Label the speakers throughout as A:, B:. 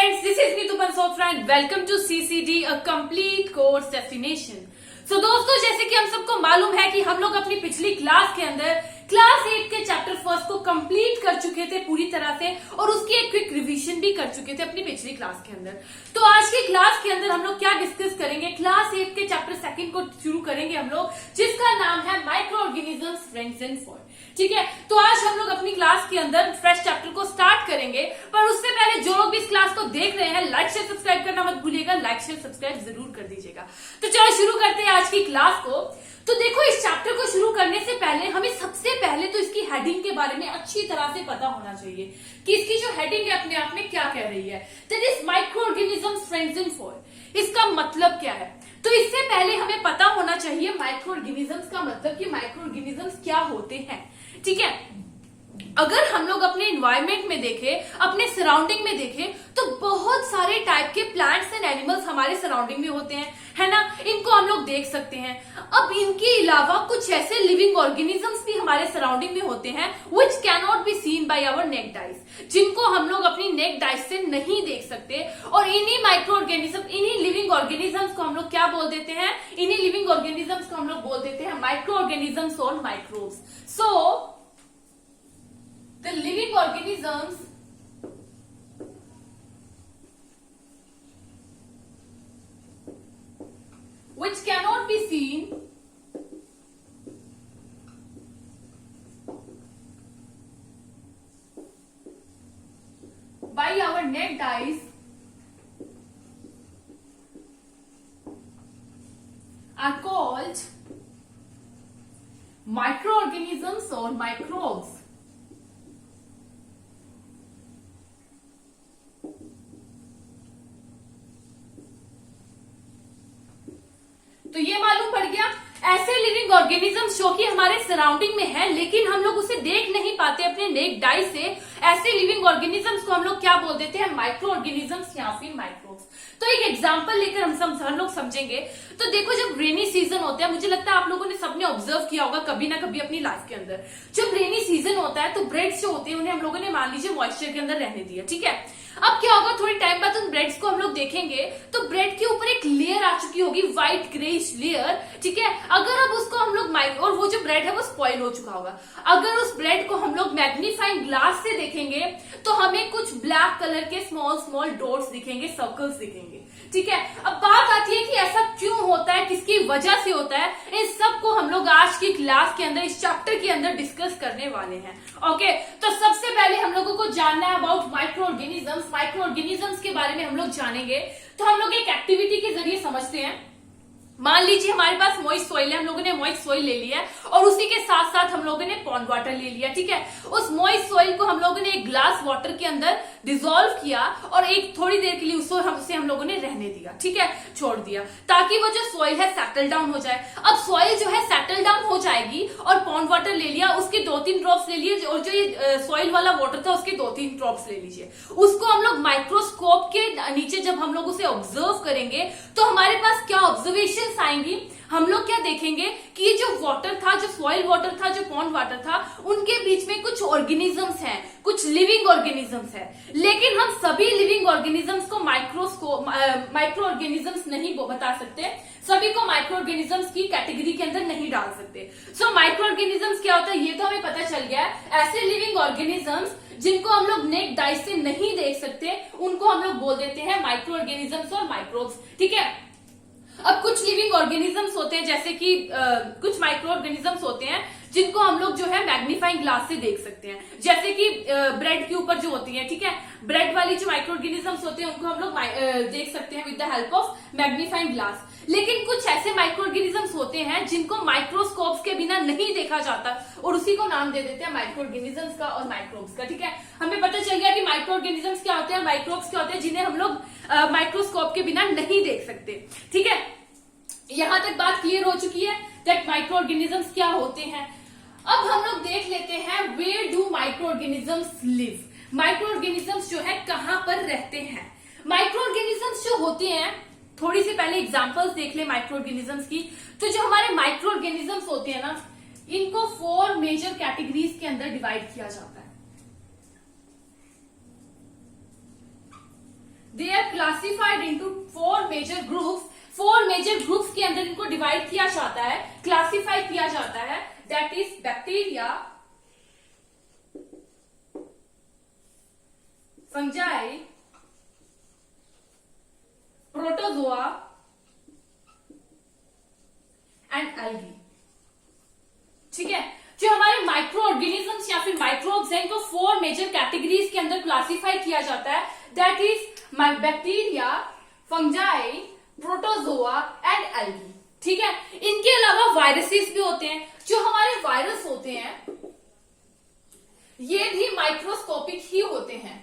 A: friends, this is Neetu Bansotra and welcome to CCD, a complete course destination. So दोस्तों, जैसे कि हम सबको मालूम है कि हम लोग अपनी पिछली क्लास के अंदर क्लास 8 के चैप्टर फर्स्ट को कंप्लीट कर चुके थे पूरी तरह से और उसकी एक क्विक रिवीजन भी कर चुके थे अपनी पिछली क्लास के अंदर। तो आज की क्लास के अंदर हम लोग क्या डिस्कस करेंगे, क्लास 8 के चैप्टर सेकंड को शुरू करेंगे हम लोग, जिसका नाम है micro organisms, friends and for. ठीक है, तो आज हम लोग अपनी क्लास के अंदर फ्रेश चैप्टर को स्टार्ट करेंगे, पर उससे पहले जो लोग भी इस क्लास को देख रहे हैं, लाइक शेयर सब्सक्राइब करना मत भूलिएगा, लाइक शेयर सब्सक्राइब जरूर कर दीजिएगा। तो चलो शुरू करते हैं आज की क्लास को। तो देखो, इस चैप्टर को शुरू करने से पहले हमें सबसे पहले तो इसकी हेडिंग के बारे में अच्छी तरह से पता होना चाहिए कि इसकी जो हेडिंग है अपने आप में क्या कह रही है। That is micro organisms, friends and for. इसका मतलब क्या है? तो इससे पहले हमें पता होना चाहिए माइक्रो ऑर्गेनिजम्स का मतलब कि माइक्रो ऑर्गेनिजम्स क्या होते हैं। ठीक है, अगर हम लोग अपने एनवायरमेंट में देखें, अपने सराउंडिंग में देखें, तो बहुत सारे टाइप के प्लांट्स एंड एनिमल्स हमारे सराउंडिंग में होते हैं, है ना। इनको हम लोग देख सकते हैं। अब इनके अलावा कुछ ऐसे लिविंग ऑर्गेनिजम्स भी हमारे सराउंडिंग में होते हैं which can not be seen by our naked eyes, जिनको हम लोग अपनी नेक्ड आइज से नहीं देख सकते। और इन्हीं माइक्रो ऑर्गेनिज्म, इन्हीं लिविंग ऑर्गेनिजम्स को हम लोग क्या बोल देते हैं? इन्हीं लिविंग ऑर्गेनिजम्स को हम लोग बोल देते हैं माइक्रो ऑर्गेनिजम्स और microbes. So the living organisms which cannot be seen by our naked eyes are called microorganisms or microbes. तो ये मालूम पड़ गया, ऐसे लिविंग ऑर्गेनिजम्स जो कि हमारे सराउंडिंग में है लेकिन हम लोग उसे देख नहीं पाते अपने नेक्ड आई से, ऐसे लिविंग ऑर्गेनिजम्स को हम लोग क्या बोल देते हैं? माइक्रो ऑर्गेनिजम्स या फिर माइक्रोब्स। तो एक एग्जांपल लेकर हम लोग समझेंगे। तो देखो, जब रेनी सीजन होता है, मुझे लगता है आप लोगों ने सबने ऑब्जर्व किया होगा कभी ना कभी अपनी लाइफ के अंदर, जब रेनी सीजन होता है तो ब्रेड्स जो होते हैं उन्हें हम लोगों ने मान लीजिए मॉइस्चर के अंदर रहने दिया। ठीक है, अब क्या होगा, थोड़ी टाइम बाद उन ब्रेड्स को हम लोग देखेंगे तो ब्रेड के ऊपर एक लेयर आ चुकी होगी, व्हाइट ग्रेइश लेयर। ठीक है, अगर अब उसको हम लोग और वो जो ब्रेड है वो स्पॉइल हो चुका होगा, अगर उस ब्रेड को हम लोग मैग्नीफाइंग ग्लास से देखेंगे तो हमें कुछ ब्लैक कलर के स्मॉल स्मॉल डॉट्स दिखेंगे, सर्कल्स दिखेंगे। ठीक है, अब बात आती है कि ऐसा क्यों होता है, किसकी वजह से होता है, इस सब को हम लोग आज की क्लास के अंदर, इस चैप्टर के अंदर डिस्कस करने वाले हैं। ओके, तो सबसे पहले हम लोगों को जानना है about micro organisms. Micro organisms के बारे में हम लोग जानेंगे तो हम लोग एक एक्टिविटी के जरिए समझते हैं। मान लीजिए हमारे पास मॉइस्ट सॉइल है, हम लोगों ने मॉइस्ट सॉइल ले लिया है और उसी के साथ साथ हम लोगों ने पॉन्ड वाटर ले लिया। ठीक है, उस मॉइस्ट सॉइल को हम लोगों ने एक ग्लास वाटर के अंदर डिसॉल्व किया और एक थोड़ी देर के लिए उसे हम लोगों ने रहने दिया। ठीक है, छोड़ दिया ताकि वो जो सॉइल है सेटल डाउन हो जाए। अब सॉइल जो है सेटल डाउन हो जाएगी और पॉन्ड वाटर ले लिया, उसके 2-3 ड्रॉप्स ले लिए और जो ये सॉइल वाला वाटर था उसके 2-3 ड्रॉप्स ले लीजिए। उसको हम लोग माइक्रोस्कोप के नीचे जब हम लोग उसे ऑब्जर्व करेंगे तो हमारे पास क्या ऑब्जर्वेशन आएंगी, हम लोग क्या देखेंगे कि ये जो वाटर था, जो सॉइल वाटर था, जो पॉन्ड वाटर था, उनके बीच में कुछ ऑर्गेनिजम्स हैं, कुछ लिविंग ऑर्गेनिजम्स हैं। लेकिन हम सभी लिविंग ऑर्गेनिजम्स को माइक्रो ऑर्गेनिजम्स नहीं बता सकते, सभी को माइक्रो ऑर्गेनिजम्स की कैटेगरी के अंदर नहीं डाल सकते। सो माइक्रो ऑर्गेनिजम्स क्या होता है ये तो हमें पता चल गया है। ऐसे लिविंग ऑर्गेनिजम्स जिनको हम लोग नेक्ड आई से नहीं देख सकते, उनको हम लोग बोल देते हैं माइक्रो ऑर्गेनिजम्स और माइक्रोब्स। ठीक है, अब कुछ लिविंग ऑर्गेनिजम्स होते हैं, जैसे कि कुछ माइक्रो ऑर्गेनिजम्स होते हैं जिनको हम लोग जो है मैग्नीफाइंग ग्लास से देख सकते हैं, जैसे कि ब्रेड के ऊपर जो होती है। ठीक है, ब्रेड वाली जो माइक्रो ऑर्गेनिजम्स होते हैं उनको हम लोग देख सकते हैं with the help of magnifying glass. लेकिन कुछ ऐसे माइक्रो ऑर्गेनिजम्स होते हैं जिनको माइक्रोस्कोप के बिना नहीं देखा जाता और उसी को नाम दे देते हैं माइक्रो ऑर्गेनिजम्स का और माइक्रोब्स का। ठीक है, हमें पता चल गया कि माइक्रो ऑर्गेनिजम्स क्या होते हैं, माइक्रोब्स क्या होते हैं, जिन्हें हम लोग माइक्रोस्कोप के बिना नहीं देख सकते। ठीक है, यहां तक बात क्लियर हो चुकी है दैट माइक्रो ऑर्गेनिजम्स क्या होते हैं। अब हम लोग देख लेते हैं where do micro organisms live. Micro organisms जो है कहां पर रहते हैं। माइक्रो ऑर्गेनिजम्स जो होते हैं, थोड़ी सी पहले एग्जांपल्स देख ले माइक्रो ऑर्गेनिजम्स की। तो जो हमारे माइक्रो ऑर्गेनिजम्स होते हैं ना, इनको 4 मेजर कैटेगरीज के अंदर डिवाइड किया जाता है। They are classified into 4 major groups. 4 major groups के अंदर इनको डिवाइड किया जाता है, क्लासिफाई किया जाता है। That is bacteria, fungi, protozoa and algae. ठीक है, जो हमारे माइक्रो ऑर्गेनिजम्स या फिर माइक्रोब्स हैं इनको 4 मेजर कैटेगरीज के अंदर क्लासिफाई किया जाता है। That is bacteria, fungi, protozoa and algae. ठीक है, इनके अलावा वायरसेस भी होते हैं। जो हमारे वायरस होते हैं ये भी माइक्रोस्कोपिक ही होते हैं,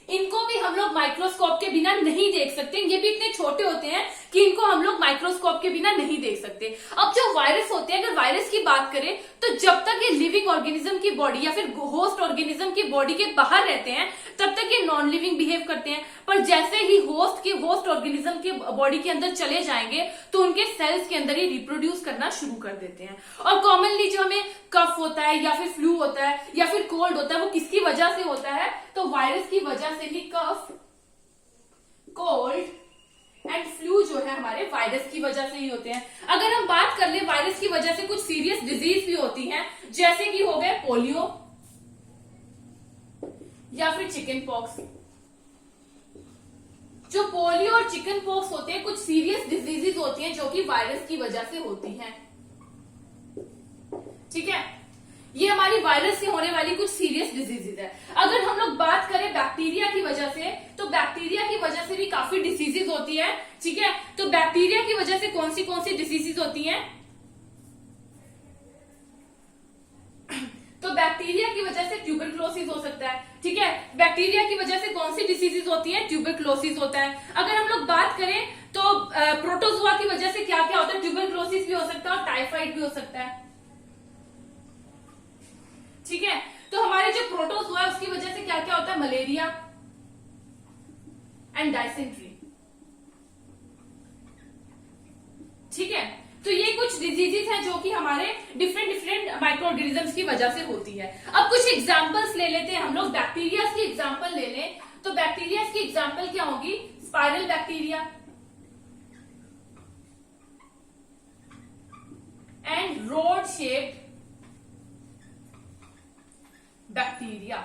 A: इनको भी हम लोग माइक्रोस्कोप के बिना नहीं देख सकते। ये भी इतने छोटे होते हैं कि इनको हम लोग माइक्रोस्कोप के बिना नहीं देख सकते। अब जो वायरस होते हैं, अगर वायरस की बात करें तो जब तक ये लिविंग ऑर्गेनिज्म की बॉडी या फिर होस्ट ऑर्गेनिज्म की बॉडी के बाहर रहते हैं तब तक ये नॉन लिविंग बिहेव करते हैं। पर जैसे ही होस्ट ऑर्गेनिज्म के बॉडी के अंदर चले जाएंगे तो उनके सेल्स के अंदर ये रिप्रोड्यूस करना शुरू कर देते हैं। और कॉमनली जो हमें कफ होता है या फिर फ्लू होता है या फिर कोल्ड होता है वो किसकी वजह से होता है? तो वायरस की वजह से ही कफ, कोल्ड एंड फ्लू जो है हमारे वायरस की वजह से ही होते हैं। अगर हम बात कर ले वायरस की वजह से कुछ सीरियस डिजीज भी होती हैं, जैसे कि हो गए पोलियो या फिर चिकन पॉक्स। जो पोलियो और चिकन पॉक्स होते हैं कुछ सीरियस डिजीजेस होती हैं जो कि वायरस की वजह से होती हैं। ठीक है, ये हमारी वायरस से होने वाली कुछ सीरियस डिजीजेज है। अगर हम लोग बात करें बैक्टीरिया की वजह से, तो बैक्टीरिया की वजह से भी काफी डिसीजेज होती है। ठीक है, तो बैक्टीरिया की वजह से कौन सी डिसीजेज होती हैं? तो बैक्टीरिया की वजह से ट्यूबरक्लोसिस हो सकता है। ठीक है, बैक्टीरिया की वजह से कौन सी डिसीजेज होती है? ट्यूबरक्लोसिस होता है। अगर हम लोग बात करें तो प्रोटोजोआ की वजह से क्या क्या होता है? ट्यूबरक्लोसिस भी हो सकता है और टाइफाइड भी हो सकता है। ठीक है, तो हमारे जो प्रोटोजोआ है उसकी वजह से क्या क्या होता है? Malaria and dysentery. ठीक है, तो ये कुछ डिजीजेस हैं जो कि हमारे डिफरेंट माइक्रो ऑर्गेनिजम्स की वजह से होती है। अब कुछ एग्जांपल्स ले लेते हैं हम लोग। बैक्टीरिया की एग्जांपल ले लें तो बैक्टीरिया की एग्जांपल क्या होगी? Spiral bacteria and road shaped bacteria.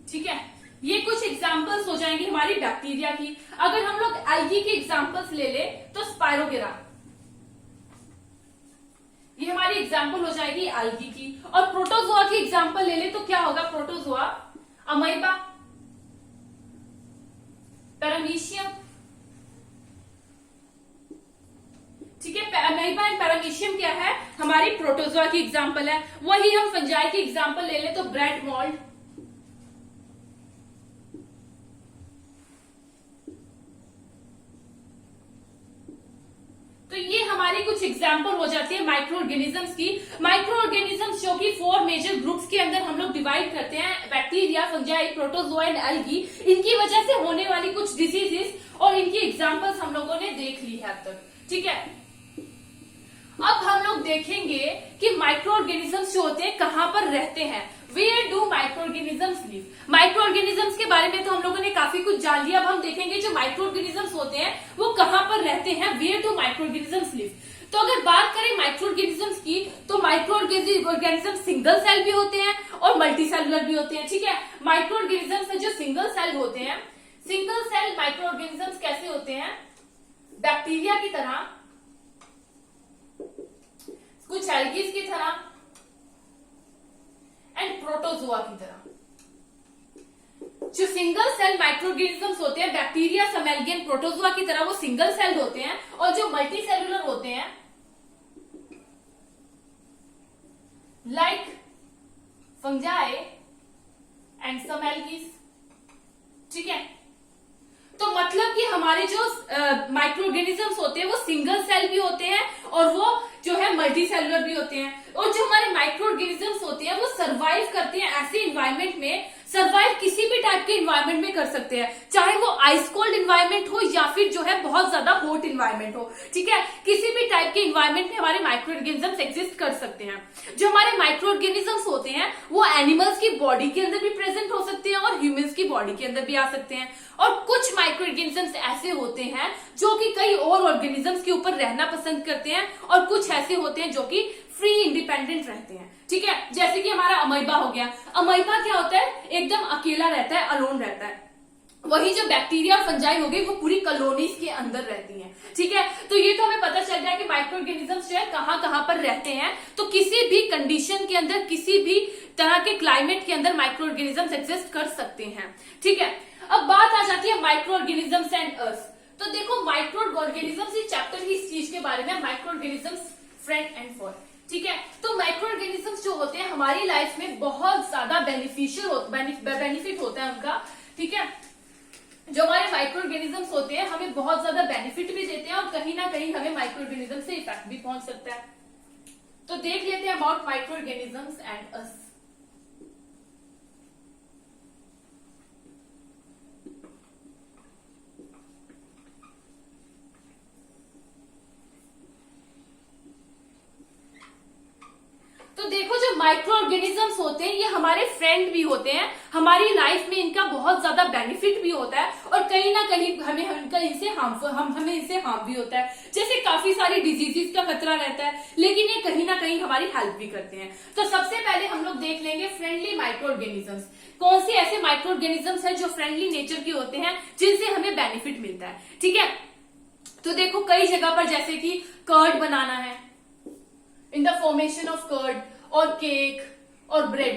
A: ठीक है, ये कुछ एग्जांपल्स हो जाएंगी हमारी बैक्टीरिया की। अगर हम लोग एल्गी की एग्जांपल्स ले ले तो स्पाइरोगेरा, ये हमारी एग्जांपल हो जाएगी एल्गी की। और प्रोटोजोआ की एग्जांपल ले ले तो क्या होगा? Protozoa, amoeba, paramecium. ठीक है, अमीबा एंड पैरामीशियम क्या है? हमारी प्रोटोजोआ की एग्जांपल है। वही हम फंजाई की एग्जांपल ले ले तो ब्रेड मोल्ड, तो ये हमारी कुछ एग्जांपल हो जाती है माइक्रो ऑर्गेनिजम्स की। माइक्रो ऑर्गेनिजम्स जो कि 4 मेजर ग्रुप्स के अंदर हम लोग डिवाइड करते हैं, bacteria, fungi, protozoa and algae. इनकी वजह से होने वाली कुछ डिजीजेस और इनकी एग्जांपल्स हम लोगों ने देख ली है अब तक। ठीक है, अब हम लोग देखेंगे कि माइक्रो ऑर्गेनिजम्स जो होते हैं कहां पर रहते हैं। Where do micro organisms live? Micro organisms के बारे में तो हम लोगों ने काफी कुछ जान लिया। अब हम देखेंगे जो माइक्रो ऑर्गेनिजम्स होते हैं वो कहां पर रहते हैं। Where do micro organisms live? तो अगर बात करें माइक्रो ऑर्गेनिजम्स की तो माइक्रो ऑर्गेनिज्म सिंगल सेल भी होते हैं और मल्टी सेलुलर भी होते हैं। ठीक है, माइक्रो ऑर्गेनिजम्स में जो सिंगल सेल होते हैं, सिंगल सेल माइक्रो ऑर्गेनिजम्स कैसे होते हैं? बैक्टीरिया की तरह, कुछ एल्गीज की तरह एंड प्रोटोजोआ की तरह। जो सिंगल सेल माइक्रो ऑर्गेनिजम्स होते हैं, बैक्टीरिया, एल्गी एंड प्रोटोजोआ की तरह, वो सिंगल सेल होते हैं। और जो मल्टी सेलुलर होते हैं like fungi and some algaes. ठीक है, तो मतलब कि हमारे जो माइक्रो ऑर्गेनिजम्स होते हैं वो सिंगल सेल भी होते हैं और वो जो है मल्टी सेलुलर भी होते हैं। और जो हमारे माइक्रो ऑर्गेनिजम्स होते हैं वो सरवाइव करते हैं ऐसे इन्वायरमेंट में, सर्वाइव किसी भी टाइप के इन्वायरमेंट में कर सकते हैं, चाहे वो आइस कोल्ड इन्वायरमेंट हो या फिर जो है बहुत ज्यादा हॉट इन्वायरमेंट हो। ठीक है, किसी भी टाइप के इन्वायरमेंट में हमारे माइक्रो ऑर्गेनिजम्स एग्जिस्ट कर सकते हैं। जो हमारे माइक्रो ऑर्गेनिजम्स होते हैं वो एनिमल्स की बॉडी के अंदर भी प्रेजेंट हो सकते हैं और ह्यूमंस की बॉडी के अंदर भी आ सकते हैं। और कुछ माइक्रो ऑर्गेनिजम्स ऐसे होते हैं जो कि कई और ऑर्गेनिजम्स के ऊपर रहना पसंद करते हैं, और कुछ ऐसे होते हैं जो कि फ्री इंडिपेंडेंट रहते हैं। ठीक है, जैसे कि हमारा अमीबा हो गया। अमीबा क्या होता है, एकदम अकेला रहता है, अलोन रहता है। वही जो बैक्टीरिया और फंजाई हो गई वो पूरी कॉलोनीज के अंदर रहती हैं। ठीक है, तो ये तो हमें पता चल गया कि माइक्रो ऑर्गेनिजम्स जो है कहां कहां पर रहते हैं। तो किसी भी कंडीशन के अंदर, किसी भी तरह के क्लाइमेट के अंदर माइक्रो ऑर्गेनिजम्स एग्जिस्ट कर सकते हैं। ठीक है, अब बात आ जाती है माइक्रो ऑर्गेनिजम्स एंड अस। तो देखो माइक्रो ऑर्गेनिजम्स, इस चैप्टर की इस चीज के बारे में, micro organisms friend and for. ठीक है, तो माइक्रो ऑर्गेनिजम्स जो होते हैं हमारी लाइफ में बहुत ज्यादा बेनिफिट होता है उनका। ठीक है, जो हमारे माइक्रो ऑर्गेनिजम्स होते हैं हमें बहुत ज्यादा बेनिफिट भी देते हैं और कहीं ना कहीं हमें माइक्रो ऑर्गेनिज्म से इफेक्ट भी पहुंच सकता है। तो देख लेते हैं अबाउट माइक्रो ऑर्गेनिजम्स एंड अस। तो देखो जो माइक्रो ऑर्गेनिजम्स होते हैं ये हमारे फ्रेंड भी होते हैं, हमारी लाइफ में इनका बहुत ज्यादा बेनिफिट भी होता है और कहीं ना कहीं हमें इनसे हमें इनसे हार्म भी होता है। जैसे काफी सारी डिजीजेस का खतरा रहता है, लेकिन ये कहीं ना कहीं हमारी हेल्प भी करते हैं। तो सबसे पहले हम लोग देख लेंगे फ्रेंडली माइक्रो ऑर्गेनिजम्स। कौन से ऐसे माइक्रो ऑर्गेनिजम्स है जो फ्रेंडली नेचर के होते हैं, जिनसे हमें बेनिफिट मिलता है। ठीक है, तो देखो कई जगह पर जैसे कि कर्ड बनाना है, in the formation of curd, और केक और ब्रेड,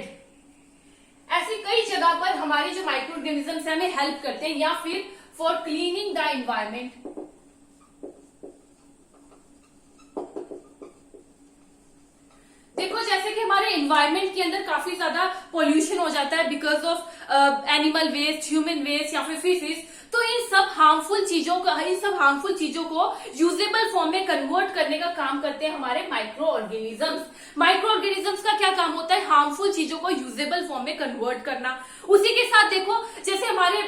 A: ऐसी कई जगह पर हमारे जो माइक्रो ऑर्गेनिजम्स है हमें हेल्प करते हैं, या फिर फॉर क्लीनिंग द एनवायरमेंट। देखो जैसे कि हमारे एनवायरमेंट के अंदर काफी ज्यादा पोल्यूशन हो जाता है because of animal waste, human waste या फिर फिशेस। तो इन सब हार्मफुल चीजों को यूजेबल फॉर्म में कन्वर्ट करने का काम करते हैं हमारे माइक्रो ऑर्गेनिजम्स। माइक्रो ऑर्गेनिजम्स का क्या काम होता है, हार्मफुल चीजों को यूजेबल फॉर्म में कन्वर्ट करना। उसी के साथ देखो जैसे हमारे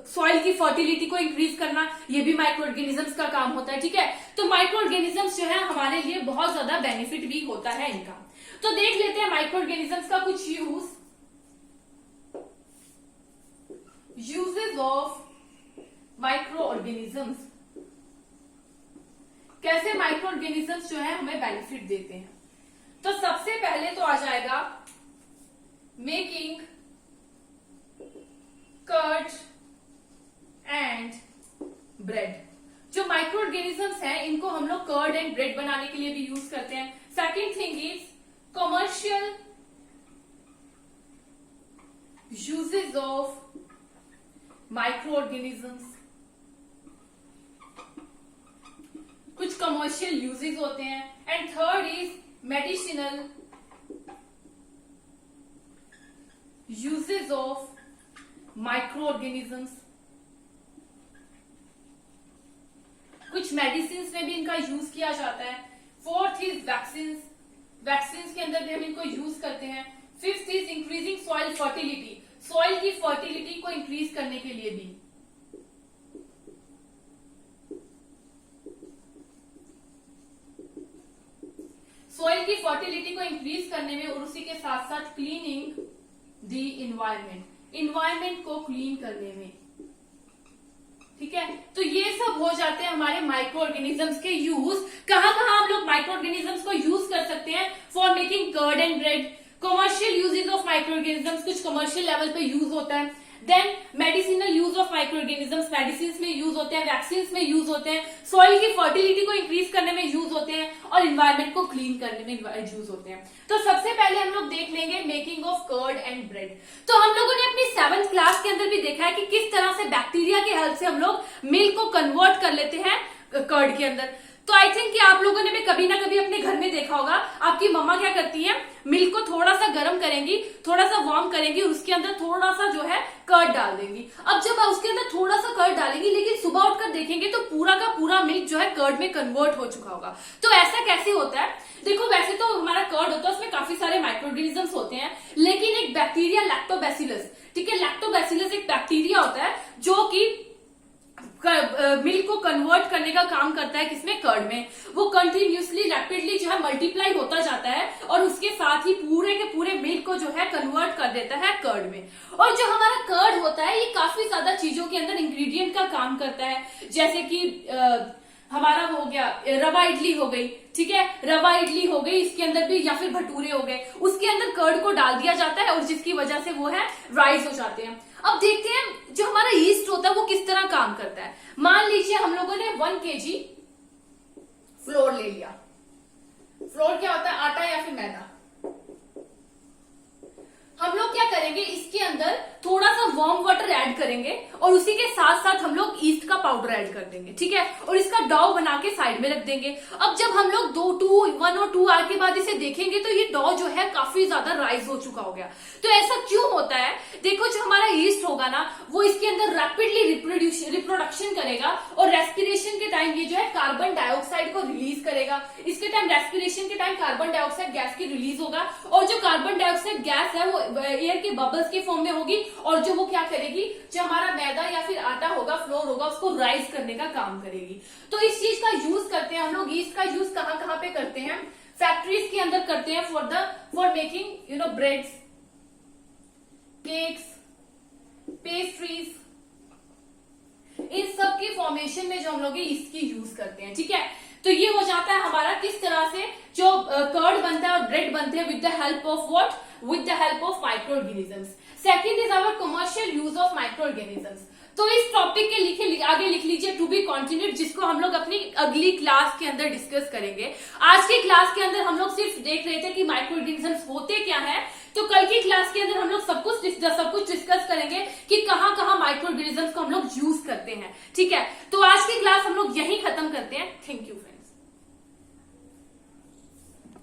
A: सॉइल की फर्टिलिटी को इंक्रीज करना, ये भी माइक्रो ऑर्गेनिजम्स का काम होता है। ठीक है, तो माइक्रो ऑर्गेनिजम्स जो है हमारे लिए बहुत ज्यादा बेनिफिट भी होता है इनका। तो देख लेते हैं माइक्रो ऑर्गेनिजम्स का कुछ यूजेस ऑफ माइक्रो ऑर्गेनिजम्स। कैसे माइक्रो ऑर्गेनिजम्स जो है हमें बेनिफिट देते हैं। तो सबसे पहले तो आ जाएगा मेकिंग कर्ड एंड ब्रेड। जो माइक्रो ऑर्गेनिजम्स हैं इनको हम लोग कर्ड एंड ब्रेड बनाने के लिए भी यूज करते हैं। Second thing is commercial uses of micro organisms. कुछ कमर्शियल यूजेस होते हैं। And third is medicinal uses of micro organisms. कुछ मेडिसिन में भी इनका यूज किया जाता है। फोर्थ इज वैक्सीन, वैक्सीन के अंदर भी हम इनको यूज करते हैं। Fifth is increasing soil fertility, soil की फर्टिलिटी को इंक्रीज करने के लिए भी। सॉइल की फर्टिलिटी को इंक्रीज करने में और उसी के साथ साथ क्लीनिंग द इन्वायरमेंट, इन्वायरमेंट को क्लीन करने में। ठीक है, तो ये सब हो जाते हैं हमारे माइक्रो ऑर्गेनिजम्स के यूज। कहां कहां हम लोग माइक्रो ऑर्गेनिजम्स को यूज कर सकते हैं, for making curd and bread. Commercial uses of micro organisms, कुछ कमर्शियल लेवल पे यूज होता है। Then medicinal use of micro organisms, medicine में यूज होते हैं, वैक्सीन में यूज होते हैं, सॉइल की फर्टिलिटी को इंक्रीज करने में यूज होते हैं, और इन्वायरमेंट को क्लीन करने में यूज होते हैं। तो सबसे पहले हम लोग देख लेंगे making of curd and bread. तो हम लोगों ने अपनी 7th क्लास के अंदर भी देखा है कि किस तरह से बैक्टीरिया की हेल्प से हम लोग मिल्क को कन्वर्ट कर लेते हैं कर्ड के अंदर। तो आई थिंक कि आप लोगों ने भी कभी ना कभी अपने घर में देखा होगा, आपकी मम्मा क्या करती है, मिल्क को थोड़ा सा गर्म करेंगी, थोड़ा सा वार्म करेंगी, उसके अंदर थोड़ा सा जो है कर्ड डाल देंगी। अब जब उसके अंदर थोड़ा सा कर्ड डालेंगी, लेकिन सुबह उठकर देखेंगे तो पूरा का पूरा मिल्क जो है कर्ड में कन्वर्ट हो चुका होगा। तो ऐसा कैसे होता है, देखो वैसे तो हमारा कर्ड होता है उसमें काफी सारे माइक्रो ऑर्गेनिजम्स होते हैं, लेकिन एक बैक्टीरिया लैक्टोबैसिलस, ठीक है। लैक्टोबैसिलस एक बैक्टीरिया होता है जो कि मिल्क को कन्वर्ट करने का काम करता है किसमें, कर्ड में। वो कंटिन्यूसली रैपिडली जो है मल्टीप्लाई होता जाता है और उसके साथ ही पूरे के पूरे मिल्क को जो है कन्वर्ट कर देता है कर्ड में। और जो हमारा कर्ड होता है ये काफी ज्यादा चीजों के अंदर इंग्रेडिएंट का काम करता है, जैसे कि हमारा हो गया रवा इडली हो गई, ठीक है, रवा इडली हो गई, इसके अंदर भी, या फिर भटूरे हो गए, उसके अंदर कर्ड को डाल दिया जाता है और जिसकी वजह से वो है राइज हो जाते हैं। अब देखते हैं जो हमारा यीस्ट होता है वो किस तरह काम करता है। मान लीजिए हम लोगों ने 1 kg फ्लोर ले लिया। फ्लोर क्या होता है, आटा या फिर मैदा। हम लोग क्या करेंगे, इसके अंदर थोड़ा सा वार्म वाटर ऐड करेंगे और उसी के साथ साथ हम लोग ईस्ट का पाउडर ऐड कर देंगे, ठीक है, और इसका डॉ बना के साइड में रख देंगे। अब जब हम लोग 1 और 2 आवर के बाद इसे देखेंगे तो ये डॉ जो है काफी ज्यादा राइज हो चुका हो गया। तो ऐसा क्यों होता है, देखो जो हमारा ईस्ट होगा ना वो इसके अंदर रैपिडली रिप्रोडक्शन करेगा और रेस्पिरेशन के टाइम ये जो है कार्बन डाइऑक्साइड को रिलीज करेगा। इसके टाइम रेस्पिरेशन के टाइम कार्बन डाइऑक्साइड गैस की रिलीज होगा और जो कार्बन डाइऑक्साइड गैस है वो एयर के बबल्स के फॉर्म में होगी और जो वो क्या करेगी, जो हमारा मैदा या फिर आटा होगा, फ्लोर होगा, उसको राइज करने का काम करेगी। तो इस चीज का यूज करते हैं हम लोग। ईस्ट का यूज कहां कहां पे करते हैं, फैक्ट्रीज के अंदर करते हैं for making breads, cakes, pastries, इन सब के फॉर्मेशन में जो हम लोग इसकी यूज करते हैं, ठीक है। तो ये हो जाता है हमारा किस तरह से जो कर्ड बनता है और ब्रेड बनते हैं with the help of what, with the help of micro organisms. Second is our commercial use of micro organisms. तो इस टॉपिक के आगे लिख लीजिए टू बी कंटिन्यूड, जिसको हम लोग अपनी अगली क्लास के अंदर डिस्कस करेंगे। आज की क्लास के अंदर हम लोग सिर्फ देख रहे थे कि माइक्रो ऑर्गेनिजम्स होते क्या है, तो कल की क्लास के अंदर हम लोग सब कुछ डिस्कस करेंगे कि कहां कहां माइक्रो ऑर्गेनिजम्स को हम लोग यूज करते हैं, ठीक है। तो आज की क्लास हम लोग यही खत्म करते हैं। Thank you.